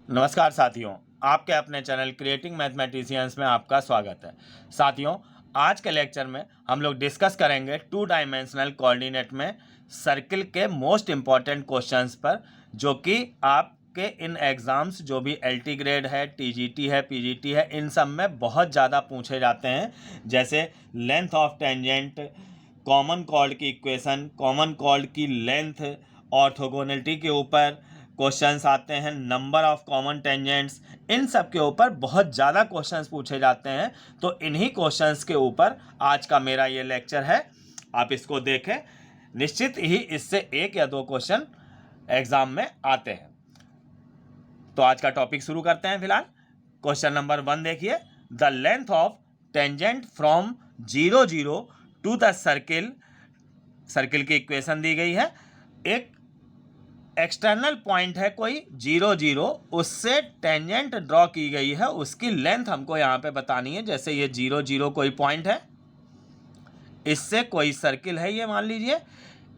नमस्कार साथियों, आपके अपने चैनल क्रिएटिंग मैथमेटिशियंस में आपका स्वागत है। साथियों, आज के लेक्चर में हम लोग डिस्कस करेंगे टू डायमेंशनल कोऑर्डिनेट में सर्किल के मोस्ट इम्पॉर्टेंट क्वेश्चंस पर, जो कि आपके इन एग्ज़ाम्स जो भी एलटी ग्रेड है, टीजीटी है, पीजीटी है, इन सब में बहुत ज़्यादा पूछे जाते हैं। जैसे length of tangent, common chord की इक्वेशन, कॉमन कॉर्ड की लेंथ, ऑर्थोगोनलिटी के ऊपर क्वेश्चंस आते हैं, नंबर ऑफ कॉमन टेंजेंट्स, इन सब के ऊपर बहुत ज़्यादा क्वेश्चंस पूछे जाते हैं। तो इन्हीं क्वेश्चंस के ऊपर आज का मेरा ये लेक्चर है, आप इसको देखें। निश्चित ही इससे एक या दो क्वेश्चन एग्जाम में आते हैं। तो आज का टॉपिक शुरू करते हैं। फिलहाल क्वेश्चन नंबर 1 देखिए। The length of tangent from 0 0 to the circle, circle की इक्वेशन दी गई है। एक एक्सटर्नल पॉइंट है कोई 0 0, उससे टेंजेंट ड्रॉ की गई है, उसकी लेंथ हमको यहाँ पे बतानी है। जैसे ये 0 0 कोई पॉइंट है, इससे कोई सर्किल है, ये मान लीजिए,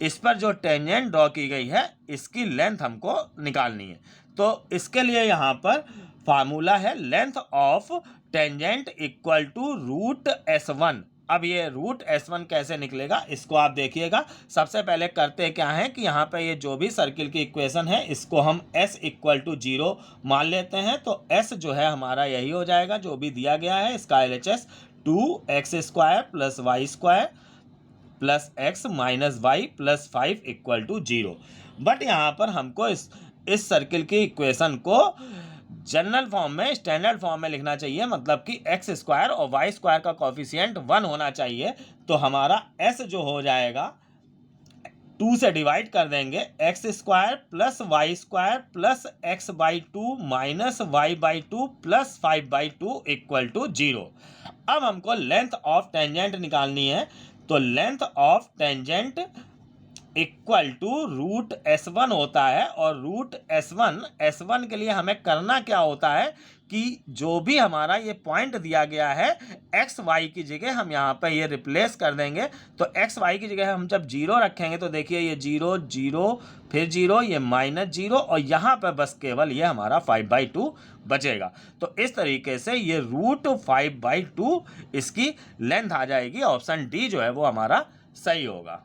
इस पर जो टेंजेंट ड्रॉ की गई है इसकी लेंथ हमको निकालनी है। तो इसके लिए यहाँ पर फार्मूला है length of tangent equal to root S1। अब ये रूट S1 कैसे निकलेगा इसको आप देखिएगा। सबसे पहले करते क्या है कि यहाँ पे ये जो भी सर्किल की इक्वेशन है इसको हम S इक्वल टू 0 मान लेते हैं। तो S जो है हमारा यही हो जाएगा जो भी दिया गया है, इसका LHS 2x² plus y square plus x minus y plus 5 equal to 0। But यहाँ पर हमको इस सर्किल की इक्वेशन को जनरल फॉर्म में, स्टैंडर्ड फॉर्म में लिखना चाहिए, मतलब कि एक्स स्क्वायर और वाई स्क्वायर का कोफिशिएंट 1 होना चाहिए। तो हमारा s जो हो जाएगा 2 से डिवाइड कर देंगे, x square plus y square plus x by 2 minus y by 2 plus 5 by 2 equal to 0। अब हमको लेंथ ऑफ टेंजेंट निकालनी है। तो length of tangent equal to root S1 होता है। और रूट S1 के लिए हमें करना क्या होता है कि जो भी हमारा ये पॉइंट दिया गया है एक्स वाई की जगह हम यहाँ पे ये रिप्लेस कर देंगे। तो एक्स वाई की जगह हम जब 0 रखेंगे तो देखिए ये 0 0 फिर 0, ये -0, और यहाँ पे बस केवल ये हमारा 5/2 बचेगा। तो इस तरीके से ये रूट 5/2 इसकी लेंथ आ जाएगी। ऑप्शन डी जो है वो हमारा सही होगा।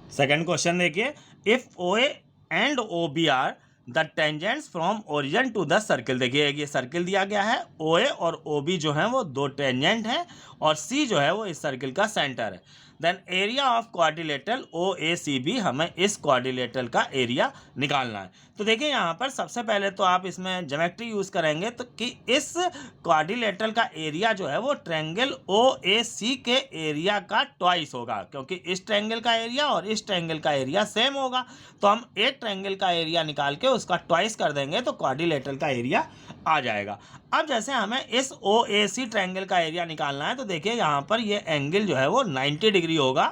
सेकेंड क्वेश्चन देखिए। If OA and OB are the tangents from origin to the circle. देखिए ये सर्किल दिया गया है, OA और OB जो है वो दो टेंजेंट हैं और C जो है वो इस सर्किल का सेंटर है। Then area of quadrilateral OACB, हमें इस क्वाड्रिलेटरल का एरिया निकालना है। तो देखिए यहाँ पर सबसे पहले तो आप इसमें ज्योमेट्री यूज़ करेंगे तो कि इस क्वाड्रिलेटरल का एरिया जो है वो ट्रायंगल OAC के एरिया का ट्वाइस होगा, क्योंकि इस ट्रायंगल का एरिया और इस ट्रायंगल का एरिया सेम होगा। तो हम एक ट्रायंगल का एरिया निकाल के उसका ट्वाइस कर देंगे तो क्वाड्रिलेटरल का एरिया आ जाएगा। अब जैसे हमें इस OAC ट्रायंगल का एरिया निकालना है तो देखिए यहाँ पर ये एंगल जो है वो 90 डिग्री होगा,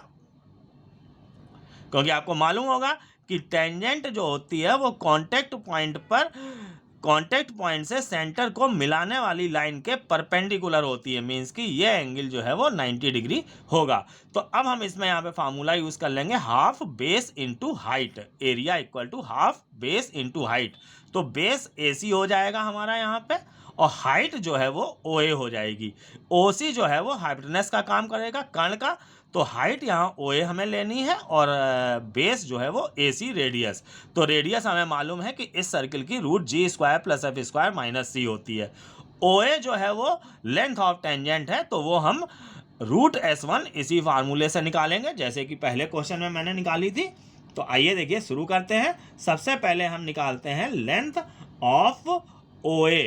क्योंकि आपको मालूम होगा कि टेंजेंट जो होती है वो कांटेक्ट पॉइंट से सेंटर को मिलाने वाली लाइन के परपेंडिकुलर होती है। मींस कि ये एंगल जो है वो 90 डिग्री होगा। तो अब हम इसमें यहाँ पे फार्मूला यूज कर लेंगे half base into height, area equal to half base into height. तो बेस AC हो जाएगा हमारा यहाँ पे, और हाइट जो है वो OA हो जाएगी। OC जो है वो हाइपोटेनस का काम करेगा, कर्ण का। तो हाइट यहाँ OA हमें लेनी है और बेस जो है वो AC रेडियस। तो रेडियस हमें मालूम है कि इस सर्किल की root G² plus F² minus C होती है। OA जो है वो लेंथ ऑफ टेंजेंट है, तो वो हम रूट S1 इसी फार्मूले से निकालेंगे जैसे कि पहले क्वेश्चन में मैंने निकाली थी। तो आइए देखिए शुरू करते हैं। सबसे पहले हम निकालते हैं लेंथ ऑफ OA,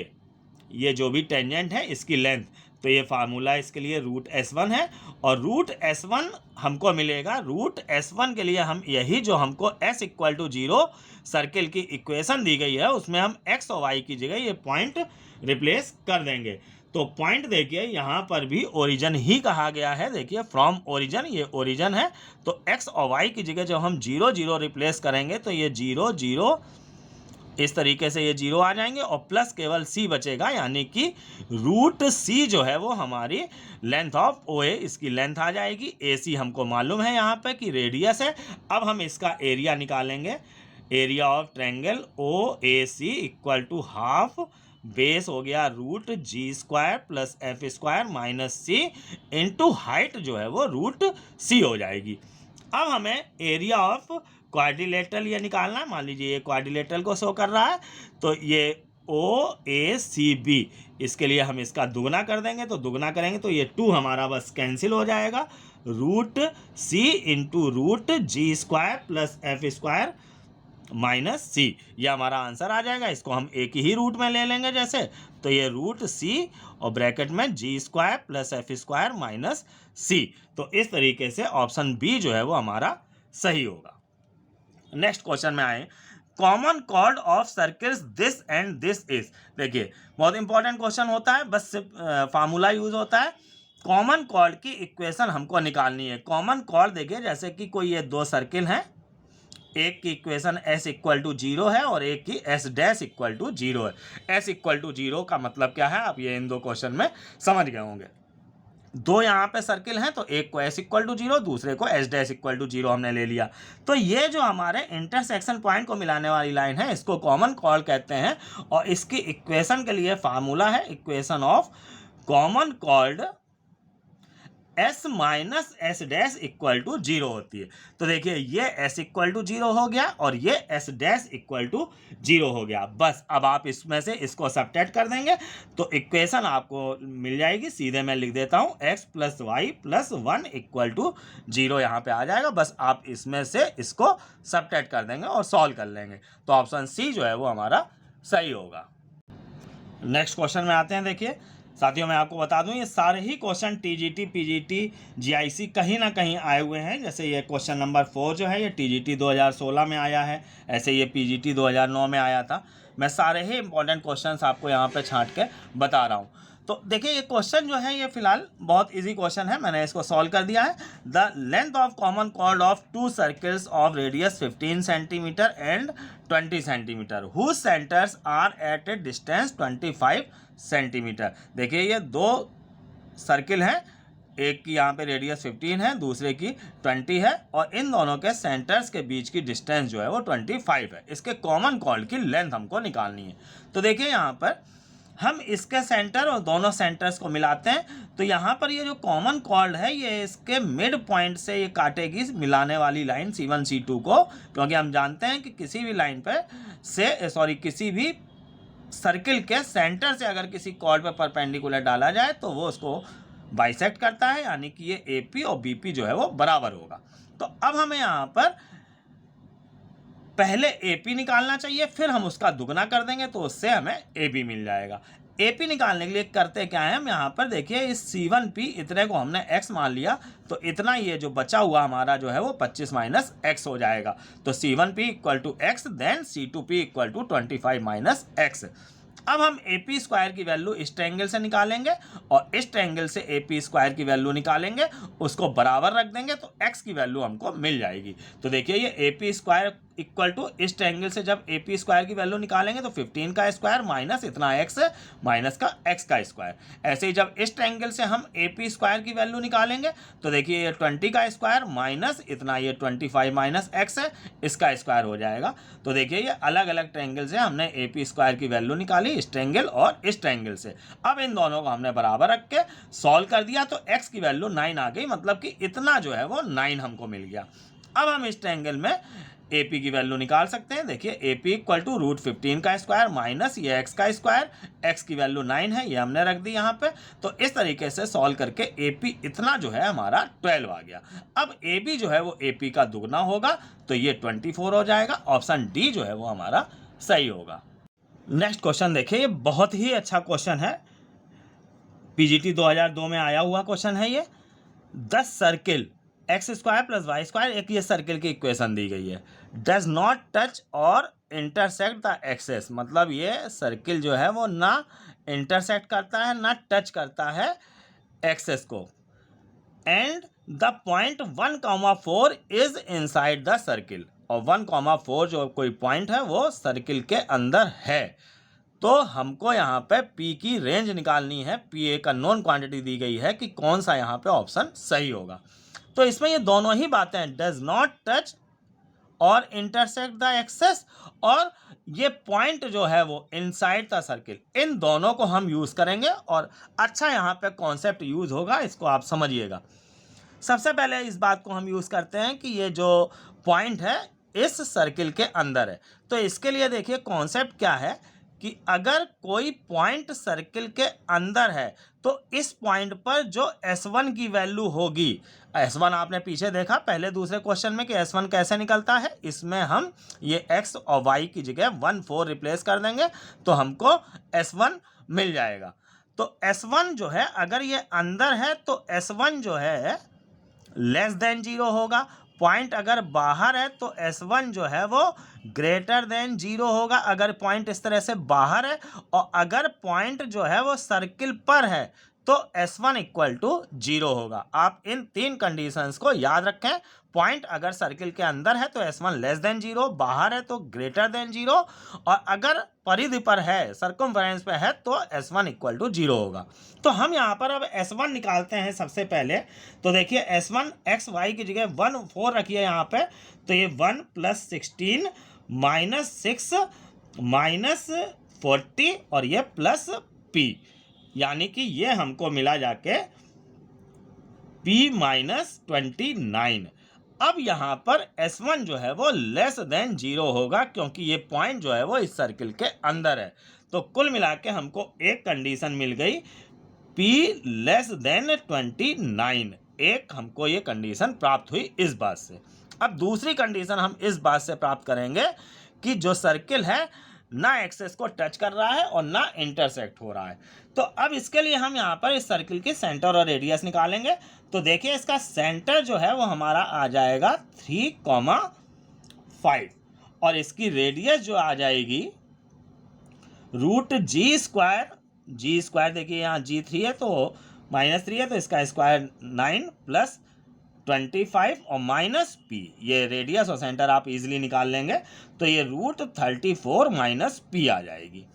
ये जो भी टेंजेंट है इसकी लेंथ। तो ये फार्मूला इसके लिए रूट S1 है, और रूट S1 हमको मिलेगा। रूट S1 के लिए हम यही जो हमको S इक्वल टू 0 सर्किल की इक्वेशन दी गई है उसमें हम x और y की जगह ये पॉइंट रिप्लेस कर देंगे। तो पॉइंट देखिए यहाँ पर भी ओरिजिन ही कहा गया है। देखिए फ्रॉम ओरिजिन, ये ओरिजिन है। तो x और y की जगह जब हम 0 0 रिप्लेस करेंगे तो ये 0 0 इस तरीके से ये 0 आ जाएंगे और प्लस केवल C बचेगा, यानी कि रूट C जो है वो हमारी लेंथ ऑफ OA, इसकी लेंथ आ जाएगी। AC हमको मालूम है यहाँ पे कि रेडियस है। अब हम इसका एरिया निकालेंगे। Area of triangle O A C equal to half base हो गया root G square plus F square minus C into height जो है वो रूट सी हो जाएगी। अब हमें एरिया ऑफ क्वाड्रिलेटरल ये निकालना है। मान लीजिए ये क्वाड्रिलेटरल को शो कर रहा है, तो ये ओ ए सी बी, इसके लिए हम इसका दुगना कर देंगे, तो दुगना करेंगे तो ये 2 हमारा बस कैंसिल हो जाएगा। Root C into root G square plus F square minus C, ये हमारा आंसर आ जाएगा। इसको हम एक ही रूट में ले लेंगे जैसे, तो ये रूट सी और ब्रैकेट में G square plus F square minus C. तो इस तरीके से ऑप्शन बी जो है वो हमारा सही होगा। नेक्स्ट क्वेश्चन में आए, common chord of circles this and this is. देखिए बहुत इंपॉर्टेंट क्वेश्चन होता है, बस फार्मूला यूज होता है। कॉमन कॉर्ड की इक्वेशन हमको निकालनी है। कॉमन कॉर्ड देखिए जैसे कि कोई ये 2 सर्किल हैं, एक की इक्वेशन s इक्वल टू 0 है और एक की s डैश इक्वल टू 0 है। s इक्वल टू 0 का मतलब क्या है, आप ये इन 2 क्वेश्चन में समझ गए होंगे। 2 यहाँ पे सर्किल हैं, तो एक को s इक्वल टू 0, दूसरे को s डैश इक्वल टू 0 हमने ले लिया। तो ये जो हमारे इंटरसेक्शन पॉइंट को मिलाने वाली लाइन है, इसको कॉमन कॉर्ड कहते हैं। और इसकी इक्वेशन के लिए फार्मूला है equation of common chord s minus S dash equal to 0 होती है। तो देखिए ये s इक्वल टू 0 हो गया और ये s डैश इक्वल टू 0 हो गया। बस अब आप इसमें से इसको सबट्रैक्ट कर देंगे तो इक्वेशन आपको मिल जाएगी। सीधे मैं लिख देता हूँ x plus y plus 1 equal to 0 यहाँ पे आ जाएगा। बस आप इसमें से इसको सबट्रैक्ट कर देंगे और सॉल्व कर लेंगे, तो ऑप्शन सी जो है वो हमारा सही होगा। नेक्स्ट क्वेश्चन में आते हैं। देखिए साथियों, मैं आपको बता दूं ये सारे ही क्वेश्चन टीजीटी, पीजीटी, जीआईसी कहीं ना कहीं आए हुए हैं। जैसे ये क्वेश्चन नंबर 4 जो है ये टीजीटी 2016 में आया है, ऐसे ये पीजीटी 2009 में आया था। मैं सारे ही इंपॉर्टेंट क्वेश्चंस आपको यहाँ पे छांट के बता रहा हूँ। तो देखिए ये क्वेश्चन जो है ये फिलहाल बहुत इजी क्वेश्चन है, मैंने इसको सॉल्व कर दिया है। The length of common chord of 2 circles of radius 15 centimetre and 20 centimetre whose centres are at a distance 25 centimetre. देखिए ये 2 सर्किल हैं, एक की यहाँ पे रेडियस 15 है, दूसरे की 20 है, और इन दोनों के सेंटर्स के बीच की डिस्टेंस जो है वो 25 है। इसके कॉमन कॉर्ड की लेंथ हमको निकालनी है। तो देखिए यहाँ पर हम इसके सेंटर और दोनों सेंटर्स को मिलाते हैं, तो यहाँ पर ये जो कॉमन कॉर्ड है ये इसके मिड पॉइंट से ये काटेगी मिलाने वाली लाइन C1 C2 को, क्योंकि हम जानते हैं कि किसी भी लाइन पर से किसी भी सर्किल के सेंटर से अगर किसी कॉर्ड पर परपेंडिकुलर डाला जाए तो वो उसको बाइसेक्ट करता है, यानी कि ये AP और BP जो है वो बराबर होगा। तो अब हमें यहाँ पर पहले AP निकालना चाहिए, फिर हम उसका दुगना कर देंगे तो उससे हमें AB मिल जाएगा। AP निकालने के लिए करते क्या है, हम यहाँ पर देखिए इस C1P इतने को हमने x मान लिया, तो इतना ये जो बचा हुआ हमारा जो है वो 25 माइनस x हो जाएगा। तो C1P equal to x, then C2P equal to 25 minus x। अब हम AP स्क्वायर की वैल्यू इस ट्रायंगल से निकालेंगे और इस ट्रायंगल से AP स्क्वायर की वैल्यू निकालेंगे, उसको बराबर रख देंगे तो x की वैल्यू हमको मिल जाएगी। तो देखिए ये AP स्क्वायर इक्वल टू इस ट्रायंगल से जब AP स्क्वायर की वैल्यू निकालेंगे तो 15 का स्क्वायर माइनस इतना x माइनस का x का स्क्वायर। ऐसे ही जब इस ट्रायंगल से हम AP स्क्वायर की वैल्यू निकालेंगे तो देखिए ये 20 का स्क्वायर माइनस इतना ये 25 माइनस x है, इसका स्क्वायर हो जाएगा। तो देखिए ये अलग अलग ट्रायंगल से हमने AP स्क्वायर की वैल्यू निकाली, इस ट्रायंगल और इस ट्रायंगल से। अब इन दोनों को हमने बराबर रख के सॉल्व कर दिया तो x की वैल्यू 9 आ गई, मतलब कि इतना जो है वो 9 हमको मिल गया। अब हम इस ट्रायंगल में AP की वैल्यू निकाल सकते हैं। देखिए AP इक्वल टू रूट 15 का स्क्वायर माइनस ये x का स्क्वायर, x की वैल्यू 9 है, ये हमने रख दी यहाँ पे। तो इस तरीके से सॉल्व करके AP इतना जो है हमारा 12 आ गया। अब AB जो है वो AP का दुगना होगा, तो ये 24 हो जाएगा। ऑप्शन डी जो है वो हमारा सही होगा। नेक्स्ट क्वेश्चन देखिए, ये बहुत ही अच्छा क्वेश्चन है, PGT 2002 में आया हुआ क्वेश्चन है ये। 10 circle x square plus y square, एक ये सर्किल की इक्वेशन दी गई है, डज नॉट टच और इंटरसेक्ट द एक्सेस, मतलब ये सर्किल जो है वो ना इंटरसेक्ट करता है ना टच करता है एक्सेस को, and the point 1,4 is inside the circle, और 1,4 जो कोई पॉइंट है वो सर्किल के अंदर है। तो हमको यहाँ पे P की रेंज निकालनी है। P एक अननोन क्वांटिटी दी गई है कि कौन सा यहाँ पे ऑप्शन सही होगा। तो इसमें ये दोनों ही बातें हैं, डज नॉट टच और इंटरसेक्ट द एक्सेस, और ये पॉइंट जो है वो इनसाइड द सर्किल, इन दोनों को हम यूज़ करेंगे। और अच्छा यहाँ पे कॉन्सेप्ट यूज़ होगा, इसको आप समझिएगा। सबसे पहले इस बात को हम यूज़ करते हैं कि ये जो पॉइंट है इस सर्किल के अंदर है। तो इसके लिए देखिए कॉन्सेप्ट क्या है कि अगर कोई पॉइंट सर्किल के अंदर है तो इस पॉइंट पर जो S1 की वैल्यू होगी, S1 आपने पीछे देखा पहले दूसरे क्वेश्चन में कि S1 कैसे निकलता है, इसमें हम ये X और Y की जगह 1 4 रिप्लेस कर देंगे तो हमको S1 मिल जाएगा। तो S1 जो है अगर ये अंदर है तो S1 जो है लेस देन 0 होगा। पॉइंट अगर बाहर है तो S1 जो है वो ग्रेटर देन 0 होगा, अगर पॉइंट इस तरह से बाहर है। और अगर पॉइंट जो है वो सर्किल पर है तो S1 इक्वल टू 0 होगा। आप इन तीन कंडीशंस को याद रखें। पॉइंट अगर सर्किल के अंदर है तो S1 लेस देन 0, बाहर है तो ग्रेटर देन 0, और अगर परिधि पर है, सर्कमफेरेंस पे है, तो S1 इक्वल टू 0 होगा। तो हम यहाँ पर अब S1 निकालते हैं सबसे पहले। तो देखिए S1 एक्स वाई की जगह 1 4 रखिए यहाँ पे, तो ये 1 + 16 -6 -40 और ये प्लस P, यानी कि ये हमको मिला जाके P - 29। अब यहाँ पर S1 जो है वो लेस देन 0 होगा क्योंकि ये पॉइंट जो है वो इस सर्किल के अंदर है। तो कुल मिला के हमको एक कंडीशन मिल गई, P लेस देन 29। एक हमको ये कंडीशन प्राप्त हुई इस बात से। अब दूसरी कंडीशन हम इस बात से प्राप्त करेंगे कि जो सर्किल है ना एक्सेस को टच कर रहा है और ना इंटरसेक्ट हो रहा है। तो अब इसके लिए हम यहाँ पर इस सर्किल की सेंटर और रेडियस निकालेंगे। तो देखिए इसका सेंटर जो है वो हमारा आ जाएगा 3,5 और इसकी रेडियस जो आ जाएगी √G²। देखिए यहाँ G3 है तो -3 है तो इसका स्क्वायर 9 + 25 और -P, ये रेडियस और सेंटर आप इजीली निकाल लेंगे। तो ये √34 - P आ जाएगी।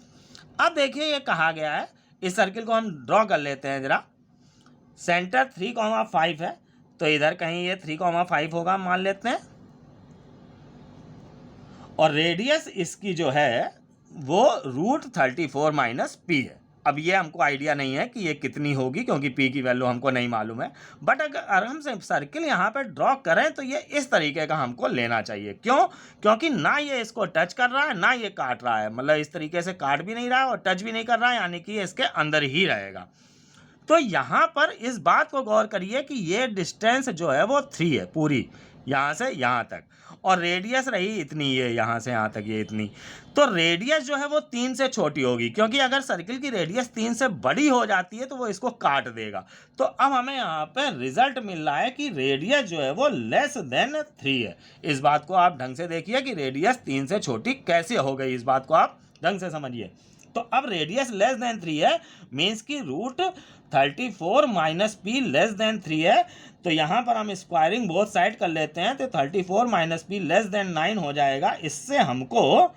अब देखिए ये कहा गया है, इस सर्किल को हम ड्रॉ कर लेते हैं जरा। सेंटर 3,5 है तो इधर कहीं ये 3,5 होगा मान लेते हैं, और रेडियस इसकी जो है वो √34 - P है। अब ये हमको आइडिया नहीं है कि ये कितनी होगी क्योंकि P की वैल्यू हमको नहीं मालूम है, बट अगर हम सर्किल यहाँ पे ड्रॉ करें तो ये इस तरीके का हमको लेना चाहिए। क्यों? क्योंकि ना ये इसको टच कर रहा है ना ये काट रहा है, मतलब इस तरीके से काट भी नहीं रहा है और टच भी नहीं कर रहा है, यानी कि ये इसके अंदर ही रहेगा। तो यहाँ पर इस बात को गौर करिए कि ये डिस्टेंस जो है वो 3 है पूरी, यहाँ से यहाँ तक, और रेडियस रही इतनी, ये यहाँ से यहाँ तक ये इतनी। तो रेडियस जो है वो 3 से छोटी होगी, क्योंकि अगर सर्किल की रेडियस 3 से बड़ी हो जाती है तो वो इसको काट देगा। तो अब हमें यहाँ पे रिजल्ट मिल रहा है कि रेडियस जो है वो लेस देन 3 है। इस बात को आप ढंग से देखिए कि रेडियस 3 से छोटी कैसे हो गई, इस बात को आप ढंग से समझिए। तो अब रेडियस लेस देन 3 है, मीन्स की √34 - P लेस देन 3 है। तो यहाँ पर हम स्क्वायरिंग बोथ साइड कर लेते हैं तो 34 - P लेस देन 9 हो जाएगा। इससे हमको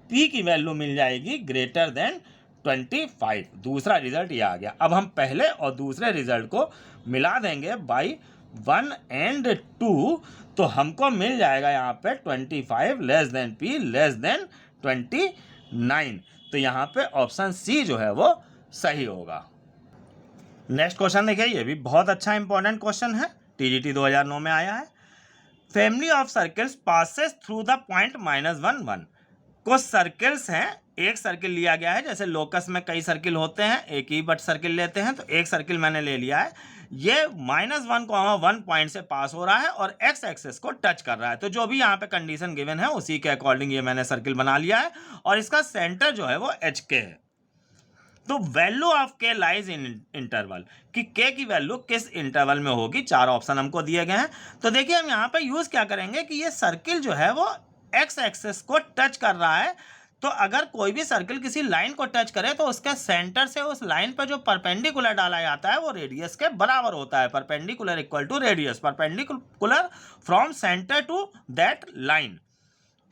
P की वैल्यू मिल जाएगी ग्रेटर देन 25। दूसरा रिजल्ट ये आ गया। अब हम पहले और दूसरे रिजल्ट को मिला देंगे बाई 1 और 2, तो हमको मिल जाएगा यहाँ पे 25 less than P less than 29। तो यहाँ पे ऑप्शन सी जो है वो सही होगा। नेक्स्ट क्वेश्चन देखिए, ये भी बहुत अच्छा इंपॉर्टेंट क्वेश्चन है, TGT 2009 में आया है। Family of circles passes through the point -1 1। कुछ सर्कल्स हैं, एक सर्किल लिया गया है, जैसे लोकस में कई सर्किल होते हैं, एक ही बट सर्किल लेते हैं, तो एक सर्किल मैंने ले लिया है। ये -1,1 पॉइंट से पास हो रहा है और एक्स एक्सेस को टच कर रहा है। तो जो भी यहाँ पे कंडीशन गिवन है उसी के अकॉर्डिंग ये मैंने सर्किल बना लिया है, और इसका सेंटर जो है वो HK है। तो value of K lies in interval, कि K की वैल्यू किस इंटरवल में होगी, 4 ऑप्शन हमको दिए गए हैं। तो देखिए हम यहाँ पे यूज क्या करेंगे कि ये सर्किल जो है वो एक्स एक्सेस को टच कर रहा है। तो अगर कोई भी सर्किल किसी लाइन को टच करे तो उसके सेंटर से उस लाइन पर जो परपेंडिकुलर डाला जाता है वो रेडियस के बराबर होता है। Perpendicular equal to radius, perpendicular from centre to that line.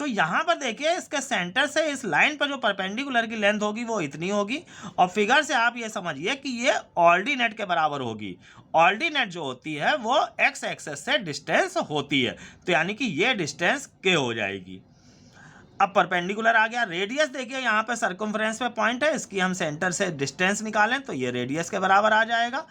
तो यहाँ पर देखिए इसके सेंटर से इस लाइन पर जो परपेंडिकुलर की लेंथ होगी वो इतनी होगी, और फिगर से आप ये समझिए कि ये ऑर्डिनेट के बराबर होगी। ऑर्डिनेट जो होती है वो एक्स एक्सेस से डिस्टेंस होती है, तो यानी कि ये डिस्टेंस के हो जाएगी। अब परपेंडिकुलर आ गया। रेडियस देखिए यहाँ पे सर्कमफ्रेंस पे पॉइंट है, इसकी हम सेंटर से डिस्टेंस निकालें तो ये रेडियस के बराबर आ जाएगा।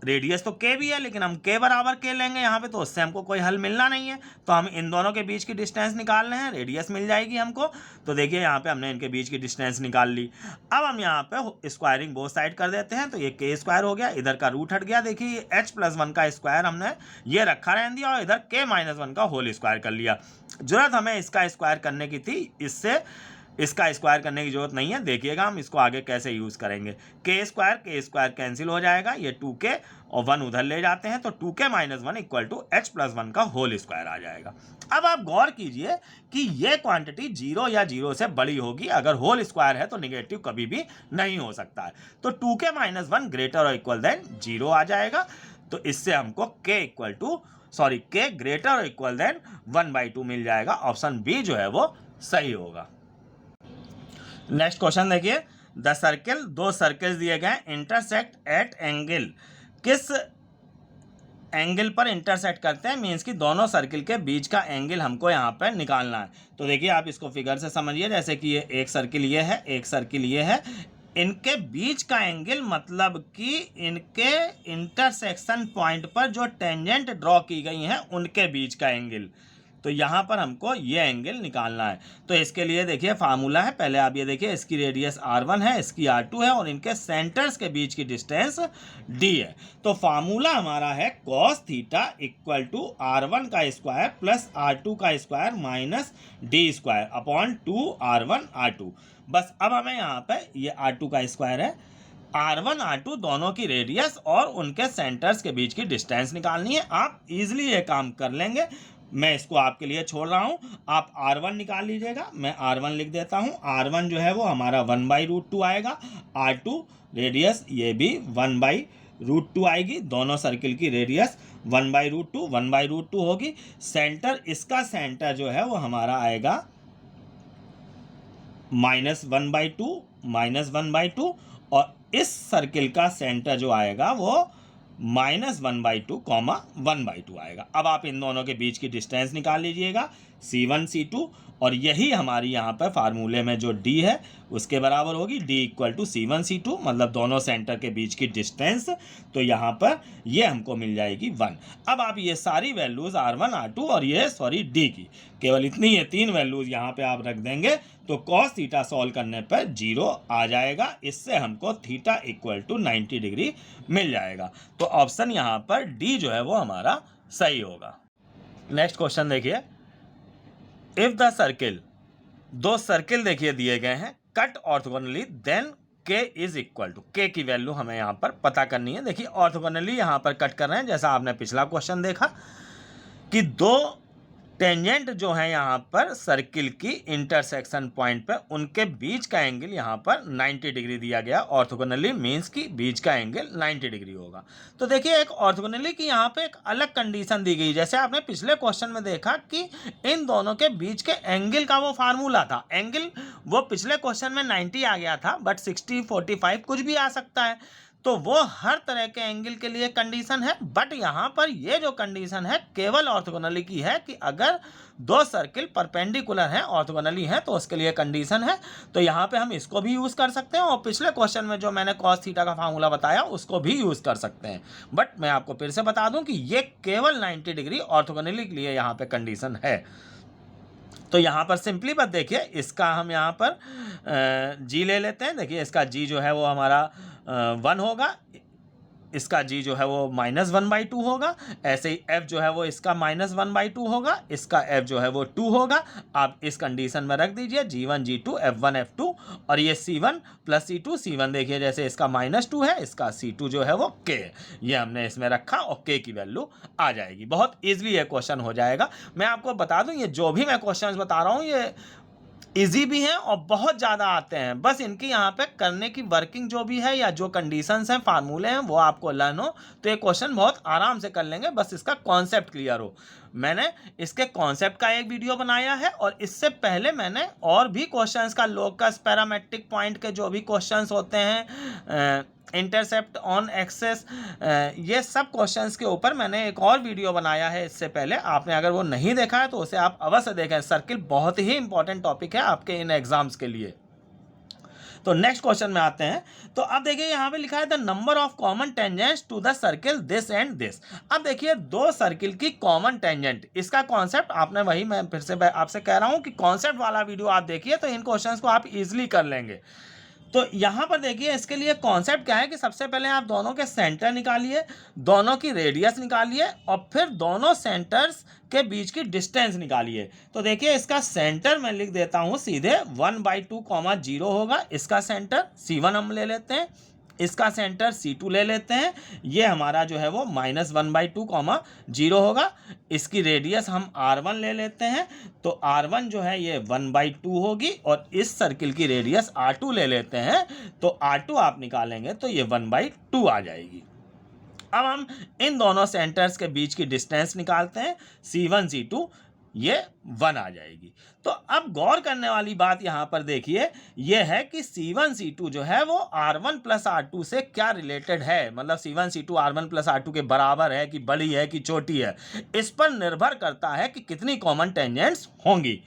रेडियस तो के भी है लेकिन हम के बराबर के लेंगे यहाँ पे, तो उससे हमको कोई हल मिलना नहीं है, तो हम इन दोनों के बीच की डिस्टेंस निकाल रहे हैं, रेडियस मिल जाएगी हमको। तो देखिए यहाँ पे हमने इनके बीच की डिस्टेंस निकाल ली। अब हम यहाँ पे स्क्वायरिंग बोथ साइड कर देते हैं, तो ये के स्क्वायर हो गया, इधर का रूट हट गया। देखिए h+1 का स्क्वायर हमने ये रखा रहने दिया और इधर k-1 का होल स्क्वायर कर लिया। जरूरत हमें इसका स्क्वायर करने की थी, इससे इसका स्क्वायर करने की जरूरत नहीं है। देखिएगा हम इसको आगे कैसे यूज करेंगे। के स्क्वायर कैंसिल हो जाएगा, ये 2k और 1 उधर ले जाते हैं, तो 2k-1 इक्वल टू h+1 का होल स्क्वायर आ जाएगा। अब आप गौर कीजिए कि ये क्वांटिटी 0 या 0 से बड़ी होगी, अगर होल स्क्वायर है तो निगेटिव कभी भी नहीं हो सकता है, तो 2k-1 ग्रेटर और इक्वल देन 0 आ जाएगा। तो इससे हमको k ग्रेटर और इक्वल देन 1/2 मिल जाएगा। ऑप्शन बी जो है वो सही होगा। नेक्स्ट क्वेश्चन देखिए, द सर्किल, दो सर्कल्स दिए गए, इंटरसेक्ट एट एंगल, किस एंगल पर इंटरसेक्ट करते हैं, मीन्स कि दोनों सर्किल के बीच का एंगल हमको यहाँ पर निकालना है। तो देखिए आप इसको फिगर से समझिए, जैसे कि ये एक सर्किल ये है, एक सर्किल ये है, इनके बीच का एंगल मतलब कि इनके इंटरसेक्शन पॉइंट पर जो टेंजेंट ड्रॉ की गई हैं उनके बीच का एंगल, तो यहाँ पर हमको ये एंगल निकालना है। तो इसके लिए देखिए फार्मूला है, पहले आप ये देखिए, इसकी रेडियस r1 है, इसकी r2 है, और इनके सेंटर्स के बीच की डिस्टेंस d है। तो फार्मूला हमारा है cos theta equal to r1 का स्क्वायर प्लस r2 का square minus d square upon 2r1 r2। बस अब हमें यहाँ पे ये r2 का स्क्वायर है, r1 r2 दोनों की रेडियस और उनके सेंटर्स के बीच की डिस्टेंस निकालनी है। आप इजीली ये काम कर लेंगे, मैं इसको आपके लिए छोड़ रहा हूं, आप r1 निकाल लीजिएगा। मैं r1 लिख देता हूं, r1 जो है वो हमारा 1/√2 आएगा, r2 रेडियस ये भी 1/√2 आएगी, दोनों सर्किल की रेडियस 1/√2 होगी। सेंटर, इसका सेंटर जो है वो हमारा आएगा -1/2 और इस सर्किल का सेंटर जो आएगा वो -1/2, 1/2 आएगा। अब आप इन दोनों के बीच की डिस्टेंस निकाल लीजिएगा, C1 C2, और यही हमारी यहाँ पर फार्मूले में जो D है उसके बराबर होगी, D equal to C1 C2, मतलब दोनों सेंटर के बीच की डिस्टेंस। तो यहाँ पर ये हमको मिल जाएगी 1। अब आप ये सारी वैल्यूज़ R1 R2 और ये D की, केवल इतनी ये 3 वैल्यूज़ यहाँ पे आप रख देंगे, तो cos थीटा सॉल्व करने पर 0 आ जाएगा। इससे हमको थीटा इक्वल टू 90 डिग्री मिल जाएगा। तो ऑप्शन यहाँ पर D जो है वो हमारा सही होगा। नेक्स्ट क्वेश्चन देखिए, इफ द सर्किल, दो सर्किल देखिए दिए गए हैं, cut orthogonally then k is equal to, k की वैल्यू हमें यहाँ पर पता करनी है। देखिए ऑर्थोगोनली यहाँ पर कट कर रहे हैं, जैसा आपने पिछला क्वेश्चन देखा कि दो टेंजेंट जो है यहाँ पर सर्किल की इंटरसेक्शन पॉइंट पर, उनके बीच का एंगल यहाँ पर 90 डिग्री दिया गया। ऑर्थोगोनली मीन्स कि बीच का एंगल 90 डिग्री होगा। तो देखिए एक ऑर्थोगोनली की यहाँ पे एक अलग कंडीशन दी गई, जैसे आपने पिछले क्वेश्चन में देखा कि इन दोनों के बीच के एंगल का वो फार्मूला था, एंगल वो पिछले क्वेश्चन में 90 आ गया था, बट 60 45 कुछ भी आ सकता है, तो वो हर तरह के एंगल के लिए कंडीशन है। बट यहाँ पर ये जो कंडीशन है केवल ऑर्थोगोनली की है कि अगर दो सर्किल परपेंडिकुलर हैं, ऑर्थोगोनली हैं, तो उसके लिए कंडीशन है। तो यहाँ पे हम इसको भी यूज़ कर सकते हैं, और पिछले क्वेश्चन में जो मैंने cos थीटा का फार्मूला बताया उसको भी यूज़ कर सकते हैं। बट मैं आपको फिर से बता दूं कि ये केवल 90 डिग्री ऑर्थोगोनली के लिए यहाँ पे कंडीशन है। तो यहाँ पर सिंपली बात देखिए, इसका हम यहाँ पर जी ले लेते हैं। देखिए इसका जी जो है वो हमारा 1 होगा, इसका जी जो है वो -1/2 होगा। ऐसे ही f जो है वो इसका -1/2 होगा, इसका f जो है वो 2 होगा। आप इस कंडीशन में रख दीजिए g1 g2 f1 f2, और ये c1 प्लस c2, c1 देखिए जैसे इसका -2 है, इसका c2 जो है वो k है, ये हमने इसमें रखा और k की वैल्यू आ जाएगी। बहुत ईजिली ये क्वेश्चन हो जाएगा। मैं आपको बता दूं, ये जो भी मैं क्वेश्चन बता रहा हूँ ये इजी भी हैं और बहुत ज़्यादा आते हैं। बस इनकी यहाँ पे करने की वर्किंग जो भी है या जो कंडीशंस हैं, फार्मूले हैं, वो आपको लर्न हो तो ये क्वेश्चन बहुत आराम से कर लेंगे, बस इसका कॉन्सेप्ट क्लियर हो। मैंने इसके कॉन्सेप्ट का एक वीडियो बनाया है और इससे पहले मैंने और भी क्वेश्चंस का लोकस, पैरामेट्रिक पॉइंट के जो भी क्वेश्चंस होते हैं, इंटरसेप्ट ऑन एक्सेस, ये सब क्वेश्चंस के ऊपर मैंने एक और वीडियो बनाया है इससे पहले। आपने अगर वो नहीं देखा है तो उसे आप अवश्य देखें। सर्किल बहुत ही इंपॉर्टेंट टॉपिक है आपके इन एग्जाम्स के लिए। तो नेक्स्ट क्वेश्चन में आते हैं। तो अब देखिए यहाँ पे लिखा है the number of common tangents to the circle this and this. अब देखिए दो सर्किल की कॉमन टेंजेंट, इसका कॉन्सेप्ट आपने वही, मैं फिर से आपसे कह रहा हूँ कि कॉन्सेप्ट वाला वीडियो आप देखिए तो इन क्वेश्चंस को आप इजीली कर लेंगे। तो यहाँ पर देखिए इसके लिए कॉन्सेप्ट क्या है कि सबसे पहले आप दोनों के सेंटर निकालिए, दोनों की रेडियस निकालिए और फिर दोनों सेंटर्स के बीच की डिस्टेंस निकालिए। तो देखिए इसका सेंटर मैं लिख देता हूँ सीधे 1/2, 0 होगा। इसका सेंटर C1 हम ले लेते हैं, इसका सेंटर C2 ले लेते हैं। ये हमारा जो है वो -1/2, 0 होगा। इसकी रेडियस हम R1 ले लेते हैं, तो R1 जो है ये 1/2 होगी और इस सर्किल की रेडियस R2 ले लेते हैं, तो R2 आप निकालेंगे तो ये 1/2 आ जाएगी। अब हम इन दोनों सेंटर्स के बीच की डिस्टेंस निकालते हैं, C1 C2, ये 1 आ जाएगी। तो अब गौर करने वाली बात यहाँ पर देखिए ये है कि C1 C2 जो है वो R1 प्लस R2 से क्या रिलेटेड है, मतलब C1 C2 R1 plus R2 के बराबर है कि बड़ी है कि छोटी है, इस पर निर्भर करता है कि कितनी कॉमन टेंजेंट्स होंगी।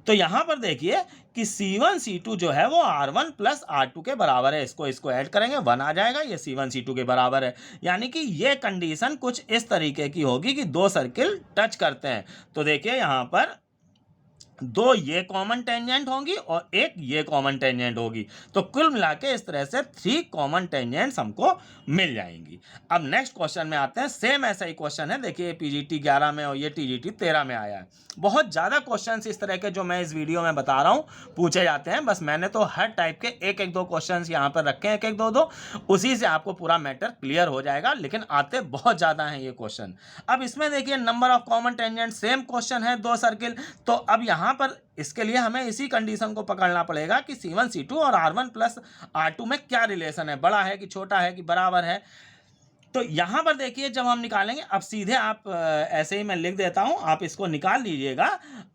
तो यहाँ पर देखिए कि C1 C2 जो है वो R1 प्लस R2 के बराबर है, इसको ऐड करेंगे 1 आ जाएगा, ये C1 C2 के बराबर है। यानी कि ये कंडीशन कुछ इस तरीके की होगी कि दो सर्किल टच करते हैं। तो देखिए यहाँ पर दो ये कॉमन टेंजेंट होंगी और एक ये कॉमन टेंजेंट होगी, तो कुल मिला के इस तरह से 3 कॉमन टेंजेंट्स हमको मिल जाएंगी। अब नेक्स्ट क्वेश्चन में आते हैं। सेम ऐसा ही क्वेश्चन है, देखिए PGT 11 में और ये TGT 13 में आया है। बहुत ज़्यादा क्वेश्चंस इस तरह के जो मैं इस वीडियो में बता रहा हूँ पूछे जाते हैं, बस मैंने तो हर टाइप के एक एक दो क्वेश्चंस यहाँ पर रखे हैं, एक एक दो, उसी से आपको पूरा मैटर क्लियर हो जाएगा, लेकिन आते बहुत ज़्यादा हैं ये क्वेश्चन। अब इसमें देखिए number of common tangent, same question है, दो सर्किल। तो अब यहाँ पर इसके लिए हमें इसी कंडीशन को पकड़ना पड़ेगा कि C1 C2 और R1 प्लस R2 में क्या रिलेशन है, बड़ा है कि छोटा है कि बराबर है। तो यहाँ पर देखिए जब हम निकालेंगे, अब सीधे आप ऐसे ही मैं लिख देता हूँ, आप इसको निकाल लीजिएगा।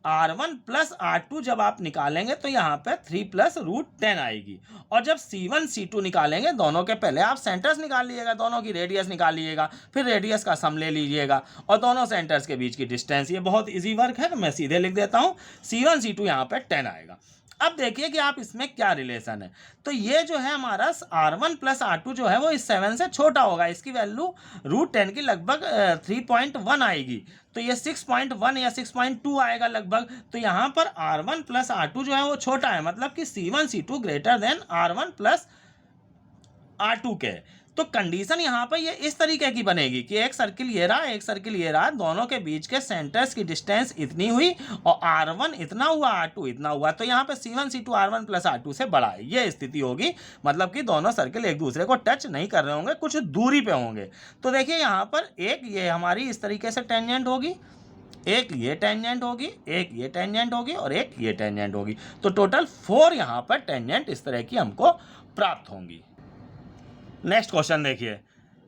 R1 प्लस R2 जब आप निकालेंगे तो यहाँ पे 3 + √10 आएगी। और जब C1 C2 निकालेंगे, दोनों के पहले आप सेंटर्स निकाल लीजिएगा, दोनों की रेडियस निकाल लीजिएगा, फिर रेडियस का सम ले लीजिएगा और दोनों सेंटर्स के बीच की डिस्टेंस। ये बहुत ईजी वर्क है, तो मैं सीधे लिख देता हूँ C1 C2 यहाँ पे 10 आएगा। अब देखिए कि आप इसमें क्या रिलेशन है। तो ये जो है हमारा R1 प्लस R2 जो है वो इस 7 से छोटा होगा, इसकी वैल्यू √10 की लगभग 3.1 आएगी, तो ये 6.1 या 6.2 आएगा लगभग। तो यहाँ पर R1 प्लस R2 जो है वो छोटा है, मतलब कि C1 C2 greater than R1 plus R2 के। तो कंडीशन यहाँ पर ये इस तरीके की बनेगी कि एक सर्किल ये रहा, एक सर्किल ये रहा, दोनों के बीच के सेंटर्स की डिस्टेंस इतनी हुई और R1 इतना हुआ, R2 इतना हुआ, तो यहाँ पे C1 C2 R1 plus R2 से बड़ा है, ये स्थिति होगी। मतलब कि दोनों सर्किल एक दूसरे को टच नहीं कर रहे होंगे, कुछ दूरी पे होंगे। तो देखिए यहाँ पर एक ये हमारी इस तरीके से टेंजेंट होगी, एक ये टेंजेंट होगी, एक ये टेंजेंट होगी और एक ये टेंजेंट होगी। तो टोटल 4 यहाँ पर टेंजेंट इस तरह की हमको प्राप्त होंगी। नेक्स्ट क्वेश्चन देखिए,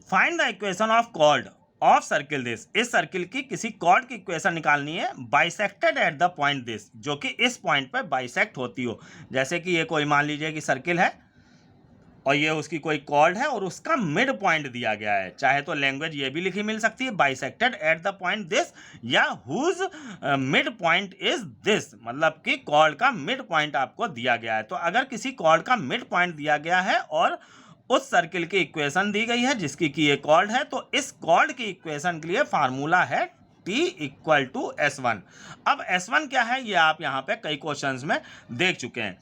find the equation of chord of circle this. इस सर्किल की किसी कॉर्ड की इक्वेशन निकालनी है, bisected at the point this, जो कि इस पॉइंट पर बाइसेक्ट होती हो। जैसे कि ये कोई मान लीजिए कि सर्किल है और ये उसकी कोई कॉर्ड है और उसका मिड पॉइंट दिया गया है, चाहे तो लैंग्वेज ये भी लिखी मिल सकती है, bisected at the point this, या whose mid point is this, मतलब कि कॉर्ड का मिड पॉइंट आपको दिया गया है। तो अगर किसी कॉर्ड का मिड पॉइंट दिया गया है और उस सर्किल की इक्वेशन दी गई है जिसकी कि ये कॉर्ड है, तो इस कॉर्ड की इक्वेशन के लिए फार्मूला है T = S1। अब S1 क्या है ये आप यहाँ पे कई क्वेश्चंस में देख चुके हैं।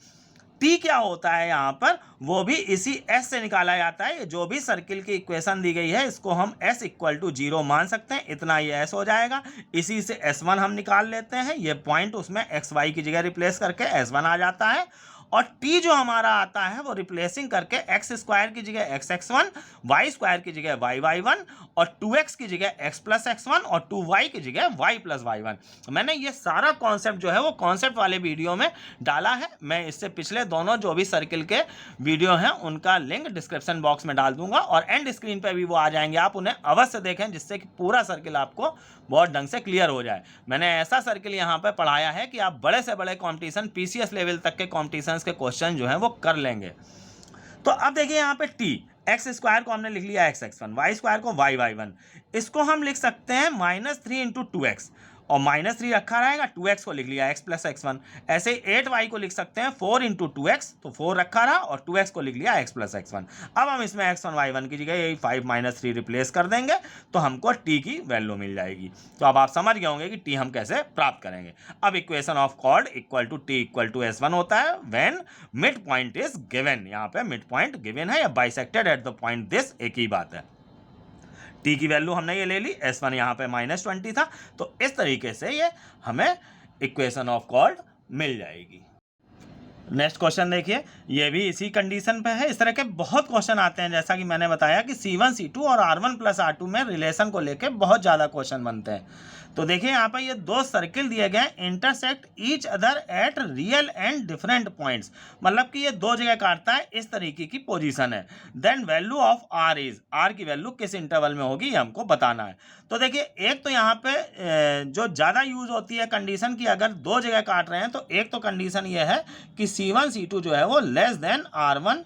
T क्या होता है यहाँ पर, वो भी इसी S से निकाला जाता है। जो भी सर्किल की इक्वेशन दी गई है इसको हम S = 0 मान सकते हैं, इतना ये S हो जाएगा। इसी से S1 हम निकाल लेते हैं, ये पॉइंट उसमें XY की जगह रिप्लेस करके S1 आ जाता है। और टी जो हमारा आता है वो रिप्लेसिंग करके एक्स स्क्वायर की जगह x x one, y square की जगह वाई वाई वन और 2x की जगह x प्लस एक्स वन और 2y की जगह y प्लस वाई वन। मैंने ये सारा कॉन्सेप्ट जो है वो कॉन्सेप्ट वाले वीडियो में डाला है। मैं इससे पिछले दोनों जो भी सर्किल के वीडियो हैं उनका लिंक डिस्क्रिप्शन बॉक्स में डाल दूंगा और एंड स्क्रीन पे भी वो आ जाएंगे, आप उन्हें अवश्य देखें जिससे कि पूरा सर्किल आपको बहुत ढंग से क्लियर हो जाए। मैंने ऐसा सर्किल यहाँ पे पढ़ाया है कि आप बड़े से बड़े कॉम्पिटिशन पीसीएस लेवल तक के कॉम्पिटिशन के क्वेश्चन जो हैं वो कर लेंगे। तो अब देखिए यहाँ पे टी एक्स स्क्वायर को हमने लिख लिया x x one, y square को वाई वाई वन, इसको हम लिख सकते हैं -3 इंटू 2x और -3 रखा रहेगा, 2x को लिख लिया एक्स प्लस एक्स वन। ऐसे ही 8y को लिख सकते हैं 4 इंटू 2x, तो 4 रखा रहा और 2x को लिख लिया एक्स प्लस एक्स वन। अब हम इसमें x1 y1 की जगह यही 5 - 3 रिप्लेस कर देंगे तो हमको t की वैल्यू मिल जाएगी। तो अब आप समझ गए होंगे कि t हम कैसे प्राप्त करेंगे। अब equation of chord equal to t equal to S1 होता है when mid point is given. यहाँ पे मिड पॉइंट गिवन है या bisected at the point this, एक ही बात है। टी की वैल्यू हमने ये ले ली, S1 यहाँ पे -20 था, तो इस तरीके से ये हमें इक्वेशन ऑफ कॉर्ड मिल जाएगी। नेक्स्ट क्वेश्चन देखिए, ये भी इसी कंडीशन पे है। इस तरह के बहुत क्वेश्चन आते हैं, जैसा कि मैंने बताया कि C1 C2 और R1 प्लस R2 में रिलेशन को लेके बहुत ज़्यादा क्वेश्चन बनते हैं। तो देखिए यहाँ पर ये दो सर्किल दिए गए, intersect each other at real and different points, मतलब कि ये दो जगह काटता है, इस तरीके की पोजीशन है। Then value of r is, r की वैल्यू किस इंटरवल में होगी ये हमको बताना है। तो देखिए एक तो यहाँ पे जो ज़्यादा यूज होती है कंडीशन की, अगर दो जगह काट रहे हैं तो एक तो कंडीशन ये है कि C1 C2 जो है वो less than R1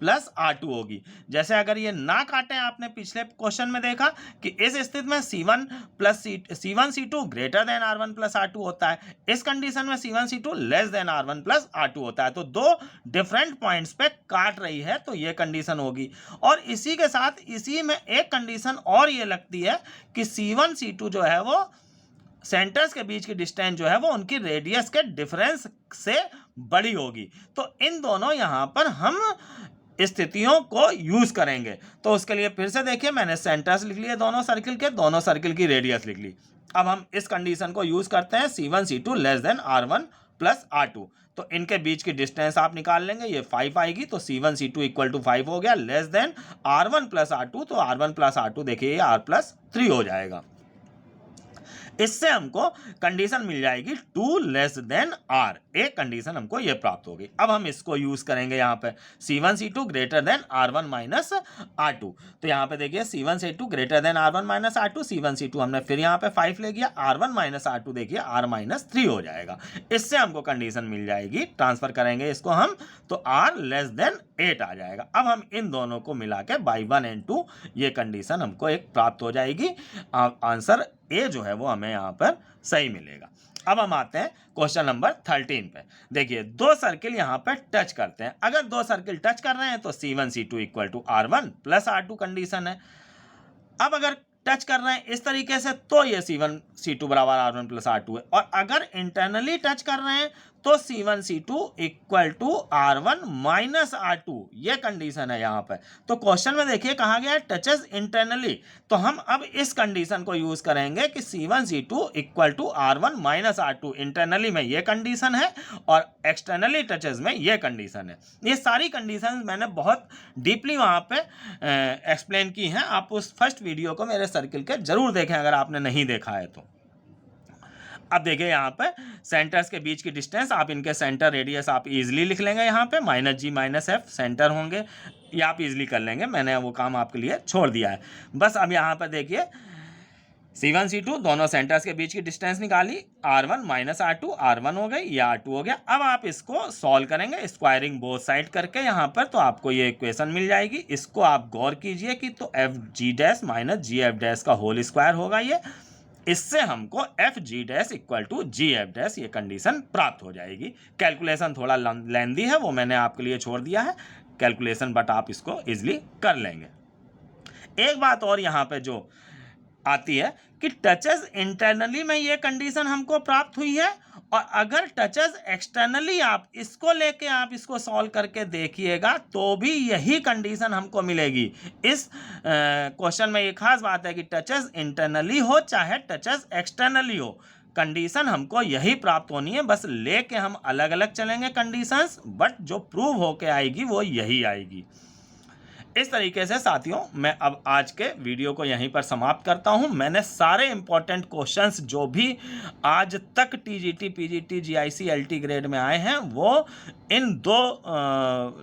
plus R2 होगी। जैसे अगर ये ना काटे, आपने पिछले क्वेश्चन में देखा कि इस स्थिति में C1 C2 greater than R1 plus R2 होता है, इस कंडीशन में C1 C2 less than R1 plus R2 होता है। तो दो डिफरेंट पॉइंट्स पे काट रही है तो ये कंडीशन होगी। और इसी के साथ इसी में एक कंडीशन और ये लगती है कि C1 C2 जो है वो सेंटर्स के बीच की डिस्टेंस जो है वो उनकी रेडियस के डिफरेंस से बड़ी होगी। तो इन दोनों यहाँ पर हम स्थितियों को यूज करेंगे। तो उसके लिए फिर से देखिए, मैंने सेंटर्स लिख लिए दोनों सर्किल के, दोनों सर्किल की रेडियस लिख ली। अब हम इस कंडीशन को यूज करते हैं, C1 C2 less than R1 plus R2। तो इनके बीच की डिस्टेंस आप निकाल लेंगे, ये 5 आएगी, तो C1 C2 इक्वल टू 5 हो गया, less than R1 plus R2, तो R1 प्लस R2 देखिए ये R प्लस 3 हो जाएगा। इससे हमको कंडीशन मिल जाएगी 2 लेस देन R, एक कंडीशन हमको ये प्राप्त होगी। अब हम इसको यूज करेंगे यहाँ पे, C1 C2 greater than R1 minus R2। तो यहाँ पे देखिए C1 C2 greater than R1 minus R2, C1 C2 हमने फिर यहाँ पे 5 ले गया, R1 माइनस R2 देखिए R माइनस 3 हो जाएगा। इससे हमको कंडीशन मिल जाएगी, ट्रांसफर करेंगे इसको हम तो R लेस देन 8 आ जाएगा। अब हम इन दोनों को मिला के बाई 1 एंड 2 ये कंडीशन हमको एक प्राप्त हो जाएगी। आंसर ए जो है वो हमें यहाँ पर सही मिलेगा। अब हम आते हैं क्वेश्चन नंबर 13 पे। देखिए दो सर्किल यहाँ पे टच करते हैं, अगर दो सर्किल टच कर रहे हैं तो C1 C2 equal to R1 plus R2 condition है। अब अगर टच कर रहे हैं इस तरीके से तो ये C1 C2 बराबर R1 प्लस R2 है, और अगर इंटरनली टच कर रहे हैं तो C1 C2 equal to R1 minus R2, ये कंडीशन है यहाँ पे। तो क्वेश्चन में देखिए कहा गया है टचेस इंटरनली, तो हम अब इस कंडीशन को यूज करेंगे कि C1 C2 equal to R1 minus R2, internally में ये कंडीशन है और एक्सटर्नली टचेस में ये कंडीशन है। ये सारी कंडीशन मैंने बहुत डीपली वहाँ पे एक्सप्लेन की हैं, आप उस फर्स्ट वीडियो को मेरे सर्किल के जरूर देखें अगर आपने नहीं देखा है तो। अब देखिए यहाँ पे सेंटर्स के बीच की डिस्टेंस, आप इनके सेंटर रेडियस आप इजीली लिख लेंगे, यहाँ पे -g -f सेंटर होंगे, ये आप इजीली कर लेंगे, मैंने वो काम आपके लिए छोड़ दिया है। बस अब यहाँ पर देखिए C1 C2 दोनों सेंटर्स के बीच की डिस्टेंस निकाली, R1 माइनस R2, R1 हो गई, या R2 हो गया। अब आप इसको सॉल्व करेंगे स्क्वायरिंग बोथ साइड करके यहाँ पर, तो आपको ये इक्वेशन मिल जाएगी। इसको आप गौर कीजिए कि तो fg dash minus gf dash का होल स्क्वायर होगा ये, इससे हमको fg dash equal to gf dash ये कंडीशन प्राप्त हो जाएगी। कैलकुलेशन थोड़ा लेंदी है, वो मैंने आपके लिए छोड़ दिया है कैलकुलेशन, बट आप इसको इजीली कर लेंगे। एक बात और यहाँ पे जो आती है कि टचेस इंटरनली में ये कंडीशन हमको प्राप्त हुई है, और अगर टचेस एक्सटर्नली आप इसको लेके आप इसको सॉल्व करके देखिएगा तो भी यही कंडीशन हमको मिलेगी। इस क्वेश्चन में ये खास बात है कि टचेस इंटरनली हो चाहे टचेस एक्सटर्नली हो, कंडीशन हमको यही प्राप्त होनी है, बस लेके हम अलग अलग चलेंगे कंडीशंस, बट जो प्रूव होके आएगी वो यही आएगी। इस तरीके से साथियों मैं अब आज के वीडियो को यहीं पर समाप्त करता हूं। मैंने सारे इंपॉर्टेंट क्वेश्चंस जो भी आज तक TGT, PGT, GIC, LT grade में आए हैं वो इन दो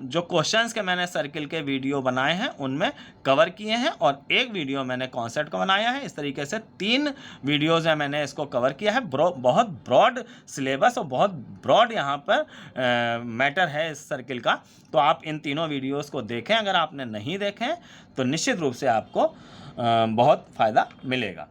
जो क्वेश्चंस के मैंने सर्किल के वीडियो बनाए हैं उनमें कवर किए हैं, और एक वीडियो मैंने कॉन्सेप्ट का बनाया है। इस तरीके से 3 वीडियोज़ हैं, मैंने इसको कवर किया है। बहुत ब्रॉड सिलेबस और बहुत ब्रॉड यहाँ पर मैटर है इस सर्किल का। तो आप इन तीनों वीडियोज़ को देखें, अगर आपने नहीं देखें तो निश्चित रूप से आपको बहुत फ़ायदा मिलेगा।